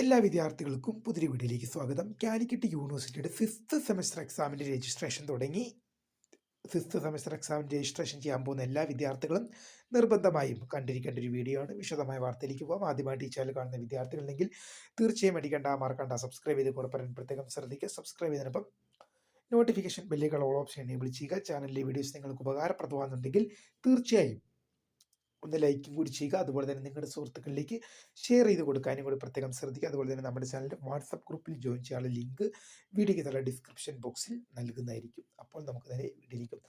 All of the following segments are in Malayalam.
എല്ലാ വിദ്യാർത്ഥികൾക്കും പുതിയ വീഡിയോയിലേക്ക് സ്വാഗതം. കാലിക്കറ്റ് യൂണിവേഴ്സിറ്റിയുടെ ഫിഫ്ത്ത് സെമസ്റ്റർ എക്സാമിൻ്റെ രജിസ്ട്രേഷൻ തുടങ്ങി. ഫിഫ്ത്ത് സെമസ്റ്റർ എക്സാമിന് രജിസ്ട്രേഷൻ ചെയ്യാൻ പോകുന്ന എല്ലാ വിദ്യാർത്ഥികളും നിർബന്ധമായും കണ്ടിരിക്കേണ്ട ഒരു വീഡിയോ ആണ്. വിശദമായ വാർത്തയിലേക്ക് പോകാം. ആദ്യമായിട്ട് ഈ ചാനൽ കാണുന്ന വിദ്യാർത്ഥികളുണ്ടെങ്കിൽ തീർച്ചയായും അടിക്കേണ്ട മറക്കണ്ട സബ്സ്ക്രൈബ് ചെയ്ത് കൂടെ പറയാൻ പ്രത്യേകം ശ്രദ്ധിക്കുക. സബ്സ്ക്രൈബ് ചെയ്തതിനൊപ്പം നോട്ടിഫിക്കേഷൻ ബെല്ലുകൾ ഓൾ ഓപ്ഷൻ എനേബിൾ ചെയ്യുക. ചാനലിലെ വീഡിയോസ് നിങ്ങൾക്ക് ഉപകാരപ്രദമാകുന്നുണ്ടെങ്കിൽ തീർച്ചയായും ഒന്ന് ലൈക്കും കൂടി ചെയ്യുക. അതുപോലെ തന്നെ നിങ്ങളുടെ സുഹൃത്തുക്കളിലേക്ക് ഷെയർ ചെയ്ത് കൊടുക്കാനും കൂടി പ്രത്യേകം ശ്രദ്ധിക്കുക. അതുപോലെ തന്നെ നമ്മുടെ ചാനലിൻ്റെ വാട്സപ്പ് ഗ്രൂപ്പിൽ ജോയിൻ ചെയ്യാനുള്ള ലിങ്ക് വീഡിയോയ്ക്ക് തന്നെ ഡിസ്ക്രിപ്ഷൻ ബോക്സിൽ നൽകുന്നതായിരിക്കും. അപ്പോൾ നമുക്ക് നേരെ വീഡിയോയിലേക്കും.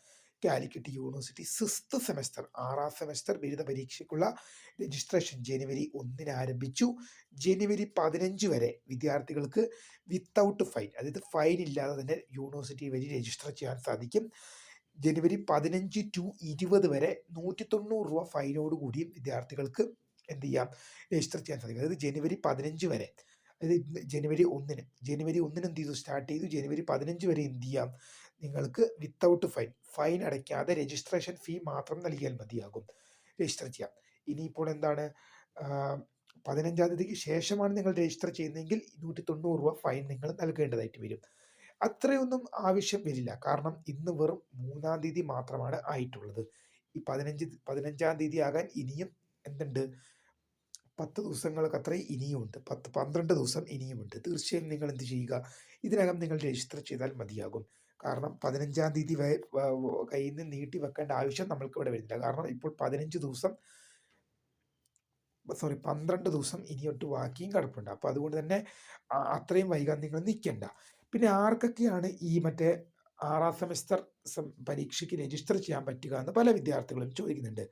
കാലിക്കറ്റ് യൂണിവേഴ്സിറ്റി സിക്സ്ത് സെമസ്റ്റർ 6ാം സെമസ്റ്റർ ബിരുദ പരീക്ഷയ്ക്കുള്ള രജിസ്ട്രേഷൻ ജനുവരി 1 ആരംഭിച്ചു. ജനുവരി 15 വരെ വിദ്യാർത്ഥികൾക്ക് വിത്തൗട്ട് ഫൈൻ, അതായത് ഫൈൻ ഇല്ലാതെ തന്നെ യൂണിവേഴ്സിറ്റി വഴി രജിസ്റ്റർ ചെയ്യാൻ സാധിക്കും. ജനുവരി 15 ടു 20 വരെ 190 രൂപ ഫൈനോട് കൂടിയും വിദ്യാർത്ഥികൾക്ക് എന്ത് ചെയ്യാം, രജിസ്റ്റർ ചെയ്യാൻ സാധിക്കും. അതായത് ജനുവരി 15 വരെ, അതായത് ജനുവരി 1 എന്ത് ചെയ്തു, സ്റ്റാർട്ട് ചെയ്തു. ജനുവരി 15 വരെ എന്ത് ചെയ്യാം, നിങ്ങൾക്ക് വിത്തൗട്ട് ഫൈൻ അടയ്ക്കാതെ രജിസ്ട്രേഷൻ ഫീ മാത്രം നൽകിയാൽ മതിയാകും, രജിസ്റ്റർ ചെയ്യാം. ഇനിയിപ്പോൾ എന്താണ്, 15-ാം തീയതിക്ക് ശേഷമാണ് നിങ്ങൾ രജിസ്റ്റർ ചെയ്യുന്നതെങ്കിൽ 190 രൂപ ഫൈൻ നിങ്ങൾ നൽകേണ്ടതായിട്ട് വരും. അത്രയൊന്നും ആവശ്യം വരില്ല, കാരണം ഇന്ന് വെറും 3-ാം തീയതി മാത്രമാണ് ആയിട്ടുള്ളത്. ഈ 15-ാം തീയതി ആകാൻ ഇനിയും എന്തുണ്ട്, 10 ദിവസങ്ങൾക്ക് അത്രയും ഇനിയുമുണ്ട്, 12 ദിവസം ഇനിയുമുണ്ട്. തീർച്ചയായും നിങ്ങൾ എന്ത് ചെയ്യുക, ഇതിനകം നിങ്ങൾ രജിസ്റ്റർ ചെയ്താൽ മതിയാകും. കാരണം 15-ാം തീയതി കയ്യിൽ നിന്ന് നീട്ടി വെക്കേണ്ട ആവശ്യം നമ്മൾക്ക് ഇവിടെ വരുന്നില്ല. കാരണം ഇപ്പോൾ 12 ദിവസം ഇനിയൊട്ട് ബാക്കിയും കിടപ്പുണ്ട്. അപ്പോൾ അതുകൊണ്ട് തന്നെ അത്രയും വൈകാൻ നിങ്ങൾ നിൽക്കേണ്ട. പിന്നെ ആർക്കൊക്കെയാണ് ഈ മറ്റേ 6ാം സെമസ്റ്റർ പരീക്ഷയ്ക്ക് രജിസ്റ്റർ ചെയ്യാൻ പറ്റുക എന്ന് പല വിദ്യാർത്ഥികളും ചോദിക്കുന്നുണ്ട്.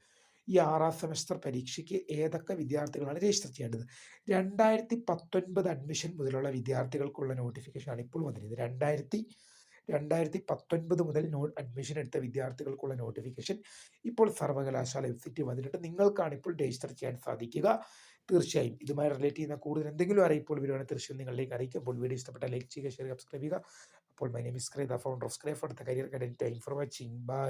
ഈ 6ാം സെമസ്റ്റർ പരീക്ഷയ്ക്ക് ഏതൊക്കെ വിദ്യാർത്ഥികളാണ് രജിസ്റ്റർ ചെയ്യേണ്ടത്? 2019 അഡ്മിഷൻ മുതലുള്ള വിദ്യാർത്ഥികൾക്കുള്ള നോട്ടിഫിക്കേഷനാണ് ഇപ്പോൾ വന്നിരുന്നത്. 2019 മുതൽ അഡ്മിഷൻ എടുത്ത വിദ്യാർത്ഥികൾക്കുള്ള നോട്ടിഫിക്കേഷൻ ഇപ്പോൾ സർവകലാശാല വെബ്സൈറ്റിൽ വന്നിട്ടുണ്ട്. നിങ്ങൾക്കാണ് ഇപ്പോൾ രജിസ്റ്റർ ചെയ്യാൻ സാധിക്കുക. തീർച്ചയായും ഇതുമായി റിലേറ്റ് ചെയ്യുന്ന കൂടുതൽ എന്തെങ്കിലും അറിയിപ്പോൾ വരുവാണെങ്കിൽ തീർച്ചയായും നിങ്ങളിലേക്ക് അറിയിക്കും. അപ്പോൾ വീഡിയോ ഇഷ്ടപ്പെട്ട ലൈക്ക് ചെയ്യുക, ഷെയർ, സബ്സ്ക്രൈബ് ചെയ്യുക. അപ്പോൾ മൈ നെയിം ഈസ് ക്രേ, ദ ഫൗണ്ടർ ഓഫ് സ്ക്രേ for the career guidance. Thank you for watching. By.